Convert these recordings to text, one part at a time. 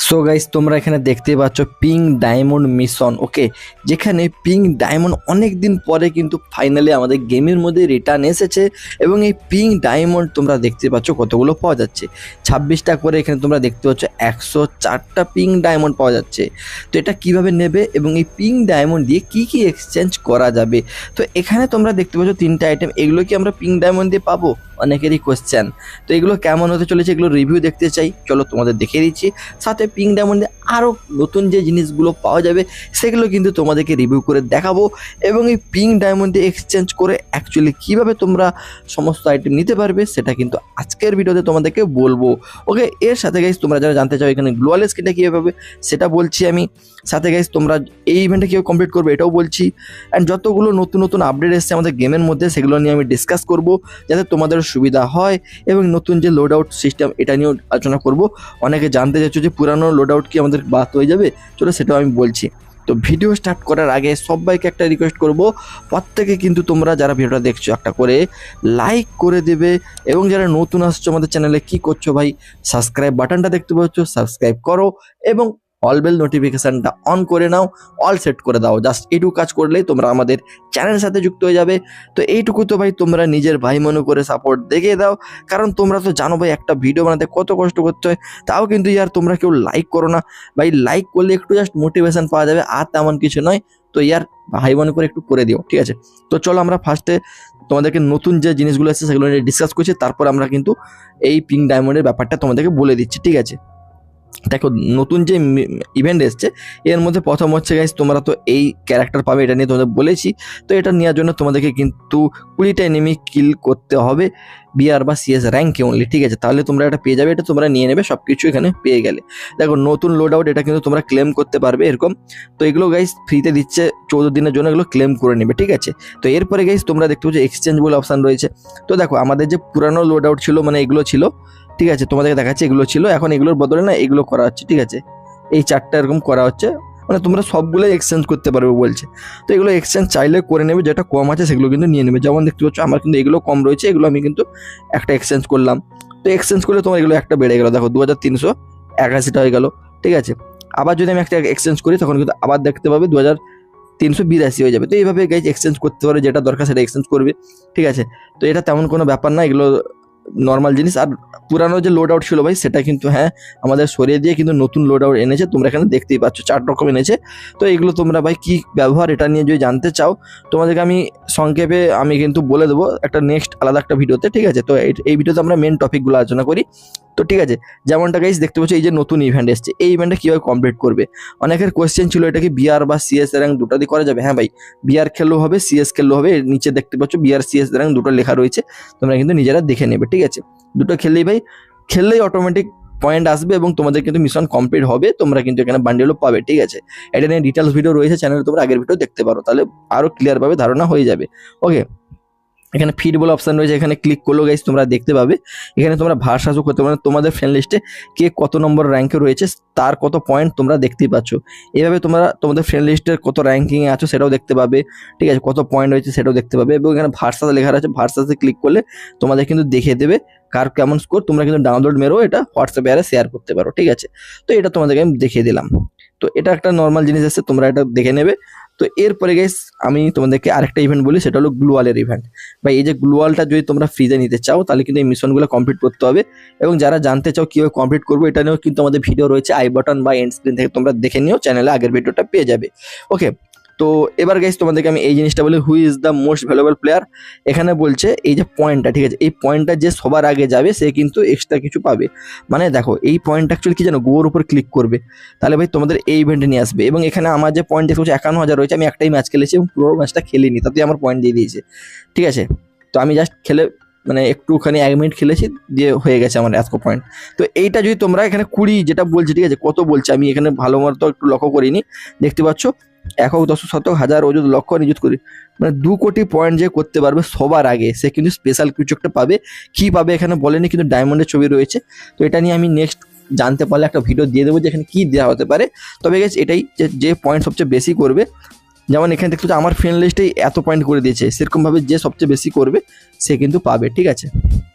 So guys তোমরা এখানে দেখতে পাচ্ছ পিঙ্ক ডায়মন্ড মিশন। ওকে, যেখানে পিঙ্ক ডায়মন্ড অনেক দিন পরে কিন্তু ফাইনালি আমাদের গেমের মধ্যে রিটার্ন এসেছে এবং এই পিঙ্ক ডায়মন্ড তোমরা দেখতে পাচ্ছ কতগুলো পাওয়া যাচ্ছে। 26টা করে এখানে তোমরা দেখতে পাচ্ছ 104টা পিঙ্ক ডায়মন্ড পাওয়া যাচ্ছে। তো এটা কিভাবে নেবে এবং এই পিঙ্ক ডায়মন্ড দিয়ে কি কি এক্সচেঞ্জ করা যাবে, তো এখানে তোমরা দেখতে পাচ্ছ 3টা আইটেম। এগুলো কি আমরা পিঙ্ক ডায়মন্ড দিয়ে পাবো? অনেকেরই কোয়েশ্চেন। তো এগুলো কেমন হতে চলেছে এগুলো রিভিউ দেখতে চাই, চলো তোমাদের দেখিয়ে দিচ্ছি। সাথে পিঙ্ক ডায়মন্ডে আরও নতুন যে জিনিসগুলো পাওয়া যাবে সেগুলো কিন্তু তোমাদেরকে রিভিউ করে দেখাবো, এবং এই পিঙ্ক ডায়মন্ডে এক্সচেঞ্জ করে অ্যাকচুয়ালি কীভাবে তোমরা সমস্ত আইটেম নিতে পারবে সেটা কিন্তু আজকের ভিডিওতে তোমাদেরকে বলবো। ওকে, এর সাথে গাইস তোমরা যারা জানতে চাও এখানে গ্লোয়াল স্কিনটা কীভাবে পাবে সেটা বলছি আমি। সাথে গাইস তোমরা এই ইভেন্টটা কীভাবে কমপ্লিট করবে এটাও বলছি। অ্যান্ড যতগুলো নতুন নতুন আপডেট এসছে আমাদের গেমের মধ্যে সেগুলো নিয়ে আমি ডিসকাস করব যাতে তোমাদের সুবিধা হয়, এবং নতুন যে লোড আউট সিস্টেম এটা নিয়েও আলোচনা করব। অনেকে জানতে চাইছো যে পুরানো লোড আউট কি আমাদের বাদ হয়ে যাবে, চলো সেটাও আমি বলছি। তো ভিডিও স্টার্ট করার আগে সবাইকে একটা রিকোয়েস্ট করব, প্রত্যেকে কিন্তু তোমরা যারা ভিডিওটা দেখছো একটা করে লাইক করে দেবে, এবং যারা নতুন আসছো আমাদের চ্যানেলে কি করছো ভাই, সাবস্ক্রাইব বাটনটা দেখতে পাচ্ছ, সাবস্ক্রাইব করো এবং অল বেল নোটিফিকেশানটা অন করে নাও, অল সেট করে দাও। জাস্ট এইটুকু কাজ করলেই তোমরা আমাদের চ্যানেলের সাথে যুক্ত হয়ে যাবে। তো এইটুকু তো ভাই তোমরা নিজের ভাই মনে করে সাপোর্ট দেখিয়ে দাও, কারণ তোমরা তো জানো ভাই একটা ভিডিও বানাতে কত কষ্ট করতে হয়, তাও কিন্তু ইয়ার তোমরা কেউ লাইক করো না ভাই। লাইক করলে একটু জাস্ট মোটিভেশন পাওয়া যাবে, আর তেমন কিছু নয়। তো ইয়ার ভাই মনে করে একটু করে দিও, ঠিক আছে? তো চলো আমরা ফার্স্টে তোমাদেরকে নতুন যে জিনিসগুলো আছে সেগুলো নিয়ে ডিসকাস করছি, তারপর আমরা কিন্তু এই পিঙ্ক ডায়মন্ডের ব্যাপারটা তোমাদেরকে বলে দিচ্ছি, ঠিক আছে? দেখো, নতুন যে ইভেন্ট এসছে এর মধ্যে প্রথম হচ্ছে গাইস তোমরা তো এই ক্যারেক্টার পাবে, এটা নিয়ে তোমাদের বলেছি। তো এটা নেওয়ার জন্য তোমাদেরকে কিন্তু 20টা এনিমি কিল করতে হবে বিআর বা সিএস র্যাঙ্কে অনলি, ঠিক আছে? তাহলে তোমরা এটা পেয়ে যাবে, এটা তোমরা নিয়ে নেবে সব কিছু এখানে পেয়ে গেলে। দেখো, নতুন লোড আউট এটা কিন্তু তোমরা ক্লেম করতে পারবে এরকম। তো এগুলো গাইস ফ্রিতে দিচ্ছে 14 দিনের জন্য, এগুলো ক্লেম করে নেবে, ঠিক আছে? তো এরপরে গাইস তোমরা দেখতে পাচ্ছ এক্সচেঞ্জ বলে অপশান রয়েছে। তো দেখো, আমাদের যে পুরানো লোড আউট ছিল মানে এগুলো ছিল, ঠিক আছে? তোমাদেরকে দেখাচ্ছি এগুলো ছিল, এখন এগুলোর বদলে না এগুলো করা হচ্ছে, ঠিক আছে? এই 4টা এরকম করা হচ্ছে, মানে তোমরা সবগুলোই এক্সচেঞ্জ করতে পারবে বলছে। তো এগুলো এক্সচেঞ্জ চাইলে করে নেবে, যেটা কম আছে সেগুলো কিন্তু নিয়ে নেবে। যেমন দেখতে পাচ্ছ আমার কিন্তু এগুলো কম রয়েছে, এগুলো আমি কিন্তু একটা এক্সচেঞ্জ করলাম। তো এক্সচেঞ্জ করলে তোমার এগুলো একটা বেড়ে গেল, দেখো 2381টা হয়ে গেল, ঠিক আছে? আবার যদি আমি একটা এক্সচেঞ্জ করি তখন কিন্তু আবার দেখতে পাবে 2382 হয়ে যাবে। তো এইভাবে গাইজ এক্সচেঞ্জ করতে পারে, যেটা দরকার সেটা এক্সচেঞ্জ করবে, ঠিক আছে? তো এটা তেমন কোনো ব্যাপার না, এগুলো নর্মাল জিনিস। আর পুরানো যে লোড আউট ছিল ভাই সেটা কিন্তু হ্যাঁ আমাদের সরিয়ে দিয়ে কিন্তু নতুন লোড আউট এনেছে, তোমরা এখানে দেখতেই পাচ্ছ 4 রকম এনেছে। তো এগুলো তোমরা ভাই কি ব্যবহার এটা নিয়ে যদি জানতে চাও তোমাদেরকে আমি সংক্ষেপে আমি কিন্তু বলে দেবো একটা নেক্সট আলাদা একটা ভিডিওতে, ঠিক আছে? তো এই ভিডিওতে আমরা মেন টপিকগুলো আলোচনা করি। তো ঠিক আছে, যেমনটা গাইস দেখতে পাচ্ছ এই যে নতুন ইভেন্ট এসছে, এই ইভেন্টটা কীভাবে কমপ্লিট করবে অনেকের কোয়েশ্চেন ছিল, এটা কি বিআর বা সিএস র্যাঙ্ক দুটো দিয়ে করা যাবে? হ্যাঁ ভাই, বিআর খেললেও হবে, সিএস খেললেও হবে। নিচে দেখতে পাচ্ছ বিআর সিএস র্যাঙ্ক দুটো লেখা রয়েছে, তোমরা কিন্তু নিজেরা দেখে নেবে, ঠিক আছে? দুটো খেললেই ভাই, খেললেই অটোমেটিক পয়েন্ট আসবে এবং তোমাদের কিন্তু মিশন কমপ্লিট হবে, তোমরা কিন্তু এখানে বান্ডেলও পাবে, ঠিক আছে? এটা নিয়ে ডিটেলস ভিডিও রয়েছে চ্যানেলে, তোমরা আগের ভিডিও দেখতে পারো, তাহলে আরও ক্লিয়ারভাবে ধারণা হয়ে যাবে। ওকে, এখানে ফিড বলে অপশান রয়েছে, এখানে ক্লিক করলেও গাইস তোমরা দেখতে পাবে এখানে তোমরা ভার্সাসও করতে পারো, তোমাদের ফ্রেন্ড লিস্টে কে কত নম্বর র্যাঙ্কে রয়েছে তার কত পয়েন্ট তোমরা দেখতেই পাচ্ছ। এইভাবে তোমরা তোমাদের ফ্রেন্ড লিস্টের কত র্যাঙ্কিংয়ে আছো সেটাও দেখতে পাবে, ঠিক আছে? কত পয়েন্ট রয়েছে সেটাও দেখতে পাবে, এবং এখানে ভার্সাস লেখা রয়েছে, ভার্সাসে ক্লিক করলে তোমাদের কিন্তু দেখিয়ে দেবে কার কেমন স্কোর। তোমরা কিন্তু ডাউনলোড মেরেও এটা হোয়াটসঅ্যাপে আরে শেয়ার করতে পারো, ঠিক আছে? তো এটা তোমাদেরকে আমি দেখিয়ে দিলাম। তো এটা একটা নর্মাল জিনিস আছে, তোমরা এটা দেখে নেবে। তো এরপরে গাইস আমি তোমাদেরকে আরেকটা ইভেন্ট বলি, সেটা হলো গ্লোয়ালের ইভেন্ট। ভাই এই যে গ্লোয়ালটা যদি তোমরা ফ্রিজে নিতে চাও তাহলে কিন্তু এই মিশনগুলো কমপ্লিট করতে হবে, এবং যারা জানতে চাও কীভাবে কমপ্লিট করবো এটা নিয়েও কিন্তু আমাদের ভিডিও রয়েছে, আই বাটন বা এন্ড স্ক্রিন থেকে তোমরা দেখে নিও, চ্যানেলে আগের ভিডিওটা পেয়ে যাবে। ওকে, তো এবার গাইস তোমাদেরকে আমি এই জিনিসটা বলি, who is the most valuable player. এখানে বলছে এই যে পয়েন্টটা, ঠিক আছে? এই পয়েন্টটা যে সবার আগে যাবে সে কিন্তু এক্সট্রা কিছু পাবে। মানে দেখো, এই পয়েন্টটা অ্যাকচুয়ালি কি জানো, গোর উপর ক্লিক করবে তাহলে ভাই তোমাদের এই ইভেন্টে নিয়ে আসবে, এবং এখানে আমার যে পয়েন্ট দেখতে 51,000 রয়েছে, আমি একটাই ম্যাচ খেলেছি এবং পুরো ম্যাচটা খেলিনি, তাতে আমার পয়েন্ট দিয়ে দিয়েছে, ঠিক আছে? তো আমি জাস্ট খেলে মানে একটুখানি 1 মিনিট খেলেছি, দিয়ে হয়ে গেছে আমার এত পয়েন্ট। তো এইটা যদি তোমরা এখানে 20 যেটা বলছে, ঠিক আছে? কত বলছে আমি এখানে ভালো মতো একটু লক্ষ্য করিনি, দেখতে পাচ্ছ একক দশক শতক হাজার অযুত লক্ষ্য নিযুত করি, মানে 2 কোটি পয়েন্ট যে করতে পারবে সবার আগে সে কিন্তু স্পেশাল কিছু একটা পাবে। কি পাবে এখানে বলেনি, কিন্তু ডায়মন্ডের ছবি রয়েছে। তো এটা নিয়ে আমি নেক্সট জানতে পারলে একটা ভিডিও দিয়ে দেবো যে এখানে কী দেওয়া হতে পারে। তবে গেছে এটাই যে পয়েন্ট সবচেয়ে বেশি করবে, যেমন এখানে দেখতে আমার ফ্রেন্ড লিস্টেই এত পয়েন্ট করে দিয়েছে, সেরকমভাবে যে সবচেয়ে বেশি করবে সে কিন্তু পাবে, ঠিক আছে?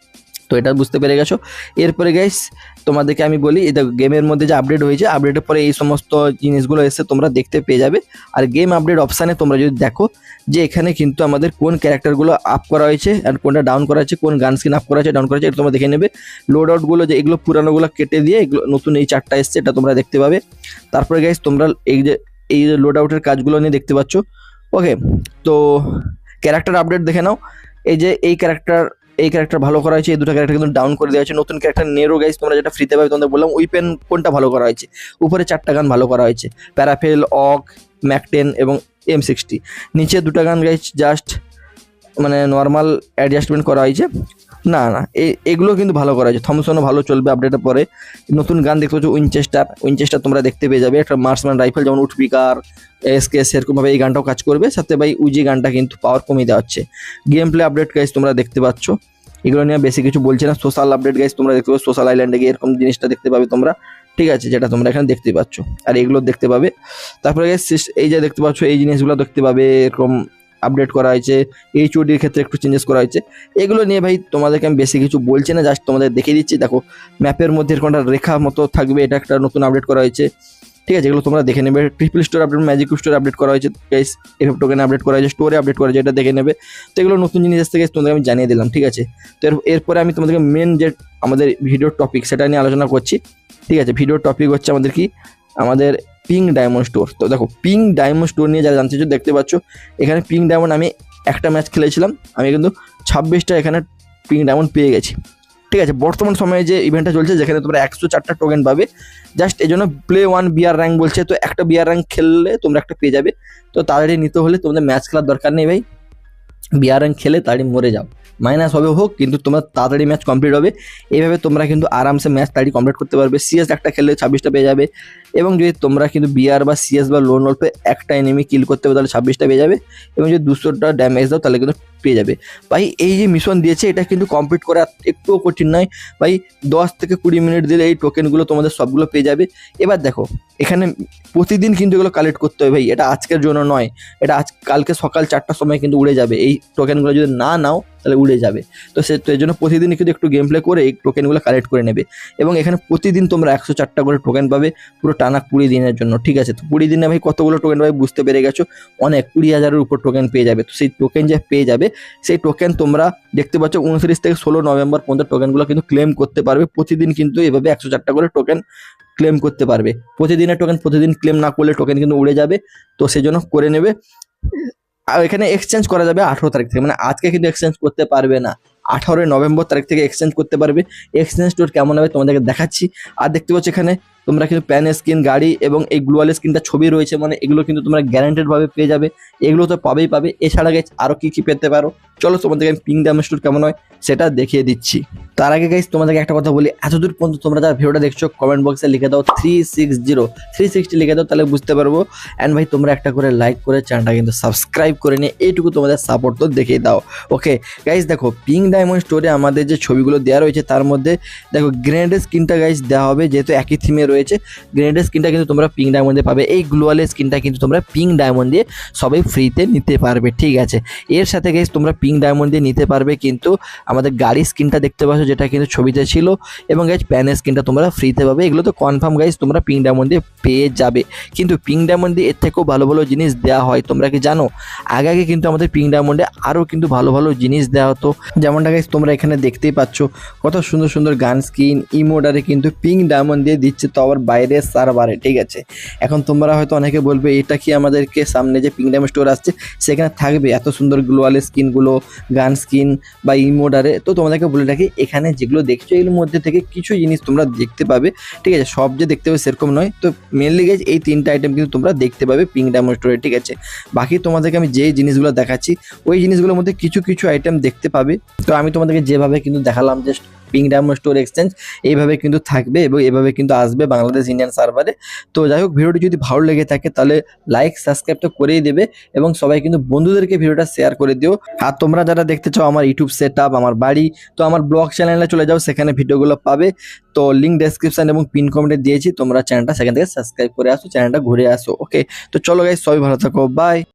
তো এটা বুঝতে পেরে গেছো। এরপরে গাইস তোমাদেরকে আমি বলি, এটা গেমের মধ্যে যে আপডেট হয়েছে, আপডেটের পরে এই সমস্ত জিনিসগুলো এসে তোমরা দেখতে পেয়ে যাবে। আর গেম আপডেট অপশানে তোমরা যদি দেখো যে এখানে কিন্তু আমাদের কোন ক্যারেক্টারগুলো আপ করা হয়েছে আর কোনটা ডাউন করা হয়েছে, কোন গান স্কিন আপ করা হয়েছে ডাউন করা হয়েছে, এটা তোমরা দেখে নেবে। লোড আউটগুলো যে এগুলো পুরানোগুলো কেটে দিয়ে এগুলো নতুন এই 4টা এসছে, এটা তোমরা দেখতে পাবে। তারপরে গাইস তোমরা এই যে লোড আউটের কাজগুলো নিয়ে দেখতে পাচ্ছ। ওকে, তো ক্যারেক্টার আপডেট দেখে নাও। এই যে এই ক্যারেক্টার ভালো করা হয়েছে, এই দুটো ক্যারেক্টার কিন্তু ডাউন করে দেওয়া হয়েছে। নতুন ক্যারেক্টার নেরো গাইস তোমরা যেটা ফ্রিতে পাবে, তোমাদের বললাম উইপেন কোনটা ভালো করা হয়েছে। উপরে 4টা গান ভালো করা হয়েছে, প্যারাফেল, অক, ম্যাক-10 এবং M60। নিচে 2টা গান গাইস জাস্ট মানে নর্মাল অ্যাডজাস্টমেন্ট করা হয়েছে। না এগুলো কিন্তু ভালো করা হয়েছে। থমসনও ভালো চলবে আপডেটের পরে। নতুন গান দেখতে পাচ্ছ উইনচেস্টার তোমরা দেখতে পেয়ে যাবে। একটা মার্সম্যান রাইফেল যেমন উঠপিকার এসকে সেরকমভাবে এই গানটাও কাজ করবে। সাথে ভাই উজি গানটা কিন্তু পাওয়ার কমিয়ে দেওয়া হচ্ছে। গেম প্লে আপডেট গাইস তোমরা দেখতে পাচ্ছ, এগুলো নিয়ে বেশি কিছু বলছি না। সোশ্যাল আপডেট গাইস তোমরা দেখতে পাবে, সোশ্যাল আইল্যান্ডে গিয়ে এরকম জিনিসটা দেখতে পাবে তোমরা, ঠিক আছে, যেটা তোমরা এখানে দেখতে পাচ্ছ আর এগুলো দেখতে পাবে। তারপরে গাইস এই যে দেখতে পাচ্ছ এই জিনিসগুলো দেখতে পাবে, এরকম আপডেট করা হয়েছে। এইচওডির ক্ষেত্রে একটু চেঞ্জেস করা হয়েছে। এগুলো নিয়ে ভাই তোমাদেরকে আমি বেশি কিছু বলছি না, জাস্ট তোমাদের দেখিয়ে দিচ্ছি। দেখো ম্যাপের মধ্যে এরকম একটা রেখা মতো থাকবে, এটা একটা নতুন আপডেট করা হয়েছে, ঠিক আছে, এগুলো তোমরা দেখে নেবে। Triple store update, magic store update করা হয়েছে গাইস, এফএফ টোকেন আপডেট করা হয়েছে, স্টোরে আপডেট করা হয়েছে, এটা দেখে নেবে। তো এগুলো নতুন জিনিস আসতে গেছে তোমাদেরকে আমি জানিয়ে দিলাম, ঠিক আছে। তো এরপরে আমি তোমাদেরকে মেন যে আমাদের ভিডিওর টপিক সেটা নিয়ে আলোচনা করছি, ঠিক আছে। ভিডিওর টপিক হচ্ছে আমাদের কি, আমাদের পিঙ্ক ডায়মন্ড স্টোর। তো দেখো পিঙ্ক ডায়মন্ড স্টোর নিয়ে যারা জানতে চাও দেখতে পাচ্ছ এখানে পিঙ্ক ডায়মন্ড আমি একটা ম্যাচ খেলেছিলাম, আমি কিন্তু 26টা এখানে পিঙ্ক ডায়মন্ড পেয়ে গেছি, ঠিক আছে। বর্তমান সময়ে যে ইভেন্টটা চলছে যেখানে তোমরা 104টা টোকেন পাবে, জাস্ট এই জন্য প্লে 1 বিআর র্যাঙ্ক বলছে। তো একটা বিআর র্যাঙ্ক খেললে তোমরা একটা পেয়ে যাবে। তো তাড়াতাড়ি নিতে হলে তোমাদের ম্যাচ খেলার দরকার নেই ভাই, বিআর র্যাঙ্ক খেলে তাড়াতাড়ি মরে যাও, মাইনাস হবে হোক কিন্তু তোমার তাড়াতাড়ি ম্যাচ কমপ্লিট হবে। এইভাবে তোমরা কিন্তু আরামসে ম্যাচ তাড়াতাড়ি কমপ্লিট করতে পারবে। সিএস একটা খেললে 26টা পেয়ে যাবে, এবং যদি তোমরা কিন্তু বিআর বা সিএস বা লোন অল্পে একটা এনিমি কিল করতে হবে তাহলে 26টা পেয়ে যাবে, এবং যদি 200টা ড্যামেজ দাও তাহলে কিন্তু পেয়ে যাবে। ভাই এই যে মিশন দিয়েছে এটা কিন্তু কমপ্লিট করা একটুও কঠিন নয় ভাই, 10 থেকে 20 মিনিট দিলে এই টোকেনগুলো তোমাদের সবগুলো পেয়ে যাবে। এবার দেখো এখানে প্রতিদিন কিন্তু এগুলো কালেক্ট করতে হবে ভাই, এটা আজকের জন্য নয়, এটা কালকে সকাল 4টার সময় কিন্তু উড়ে যাবে। এই টোকেনগুলো যদি না নাও তাহলে উড়ে যাবে। তো এর জন্য প্রতিদিন কিন্তু একটু গেম প্লে করে এই টোকেনগুলো কালেক্ট করে নেবে, এবং এখানে প্রতিদিন তোমরা 104টা করে টোকেন পাবে পুরো টানা 20 দিনের জন্য, ঠিক আছে। তো 20 দিনে ভাই কতগুলো টোকেন পাবে বুঝতে পেরে গেছো, অনেক 20,000-এর উপর টোকেন পেয়ে যাবে। তো সেই টোকেন যে পেয়ে যাবে সেই টোকেন তোমরা দেখতে পাচ্ছ 29 থেকে 16 নভেম্বর পর্যন্ত টোকেনগুলো কিন্তু ক্লেম করতে পারবে। প্রতিদিন কিন্তু এভাবে 104টা করে টোকেন ক্লেম করতে পারবে। প্রতিদিনের টোকেন প্রতিদিন ক্লেম না করলে টোকেন কিন্তু উড়ে যাবে, তো সেই জন্য করে নেবে। আর এখানে এক্সচেঞ্জ করা যাবে 18 তারিখ থেকে, মানে আজকে কিন্তু এক্সচেঞ্জ করতে পারবে না, 18 নভেম্বর তারিখ থেকে এক্সচেঞ্জ করতে পারবে। এক্সচেঞ্জ স্টোর কেমন হবে তোমাদেরকে দেখাচ্ছি। আর দেখতে পাচ্ছ এখানে তোমরা কিন্তু প্যান স্কিন, গাড়ি এবং এই গ্লোয়াল স্কিনটা ছবি রয়েছে, মানে এগুলো কিন্তু তোমরা গ্যারান্টেড ভাবে পেয়ে যাবে, এগুলো তো পাবেই পাবে। এছাড়া গাইস আরো কি কি পেতে পারো চলো তোমাদেরকে আমি পিঙ্ক ডায়মন্ড স্টোর কেমন হয় সেটা দেখিয়ে দিচ্ছি। তার আগে গাইস তোমাদেরকে একটা কথা বলি, এতদূর পর্যন্ত তোমরা যারা ভিডিওটা দেখছো কমেন্ট বক্সে লিখে দাও 360 লিখে দাও, তাহলে বুঝতে পারবো। অ্যান্ড ভাই তোমরা একটা করে লাইক করে চ্যানেলটা কিন্তু সাবস্ক্রাইব করে নিয়ে এইটুকু তোমাদের সাপোর্ট তো দেখিয়ে দাও। ওকে গাইস দেখো পিঙ্ক ডায়মন্ড স্টোরে আমাদের যে ছবিগুলো দেওয়া রয়েছে তার মধ্যে দেখো গ্রেনেডের স্কিনটা গাইস দেওয়া হবে, যেহেতু একই থিমে রয়েছে। গ্রেনেডের স্কিনটা কিন্তু তোমরা পিঙ্ক ডায়মন্ডে পাবে, এই গ্লোয়ালের স্কিনটা কিন্তু তোমরা পিঙ্ক ডায়মন্ড দিয়ে সবাই ফ্রিতে নিতে পারবে, ঠিক আছে। এর সাথে গাইস তোমরা পিঙ্ক ডায়মন্ড দিয়ে নিতে পারবে কিন্তু আমাদের গাড়ির স্কিনটা দেখতে পাচ্ছ যেটা কিন্তু ছবিতে ছিল, এবং গাইস প্যানের স্কিনটা তোমরা ফ্রিতে পাবে। এগুলো তো কনফার্ম গাইস তোমরা পিঙ্ক ডায়মন্ড দিয়ে পেয়ে যাবে, কিন্তু পিঙ্ক ডায়মন্ড দিয়ে এর থেকেও ভালো ভালো জিনিস দেওয়া হয়, তোমরা কি জানো? আগে আগে কিন্তু আমাদের পিঙ্ক ডায়মন্ডে আরও কিন্তু ভালো ভালো জিনিস দেওয়া হতো, যেমনটা গাইস তোমরা এখানে দেখতেই পাচ্ছ কত সুন্দর সুন্দর গান স্কিন ইমোডারে কিন্তু পিঙ্ক ডায়মন্ড দিয়ে দিচ্ছে, তো আবার বাইরের সার্ভারে, ঠিক আছে। এখন তোমরা হয়তো অনেকে বলবে এটা কি আমাদেরকে সামনে যে পিঙ্ক ডায়মন্ড স্টোর আসছে সেখানে থাকবে এত সুন্দর গ্লোয়াল স্কিনগুলো, গান স্কিন বা ইমোডারে? তো তোমাদেরকে বলে রাখি এখানে যেগুলো দেখছো এগুলোর মধ্যে থেকে কিছু জিনিস তোমরা দেখতে পাবে, ঠিক আছে। সব যে দেখতে পাবে সেরকম নয়। তো মেনলি গাইস এই 3টা আইটেম কিন্তু তোমরা দেখতে পাবে পিঙ্ক ডায়মন্ড স্টোরে, ঠিক আছে। বাকি তোমাদেরকে আমি যে জিনিসগুলো দেখাচ্ছি ওই জিনিসগুলোর মধ্যে কিছু কিছু আইটেম দেখতে পাবে। তো আমি তোমাদেরকে যেভাবে কিন্তু দেখালাম যে পিঙ্ক ডায়মন্ড স্টোর এক্সচেঞ্জ এইভাবে কিন্তু থাকবে এবং এভাবে কিন্তু আসবে বাংলাদেশ ইন্ডিয়ান সার্ভারে। তো যাই হোক ভিডিওটি যদি ভালো লেগে থাকে তাহলে লাইক সাবস্ক্রাইব তো করেই দেবে, এবং সবাই কিন্তু বন্ধুদেরকে ভিডিওটা শেয়ার করে দিও। আর তোমরা যারা দেখতে চাও আমার ইউটিউব সেট আপ, আমার বাড়ি, তো আমার ব্লগ চ্যানেলে চলে যাও, সেখানে ভিডিওগুলো পাবে। তো লিঙ্ক ডেসক্রিপশন এবং পিন কমেন্টে দিয়েছি, তোমরা চ্যানেলটা সেখান থেকে সাবস্ক্রাইব করে আসো, চ্যানেলটা ঘুরে আসো। ওকে, তো চলো গাইস সবাই ভালো থাকো, বাই।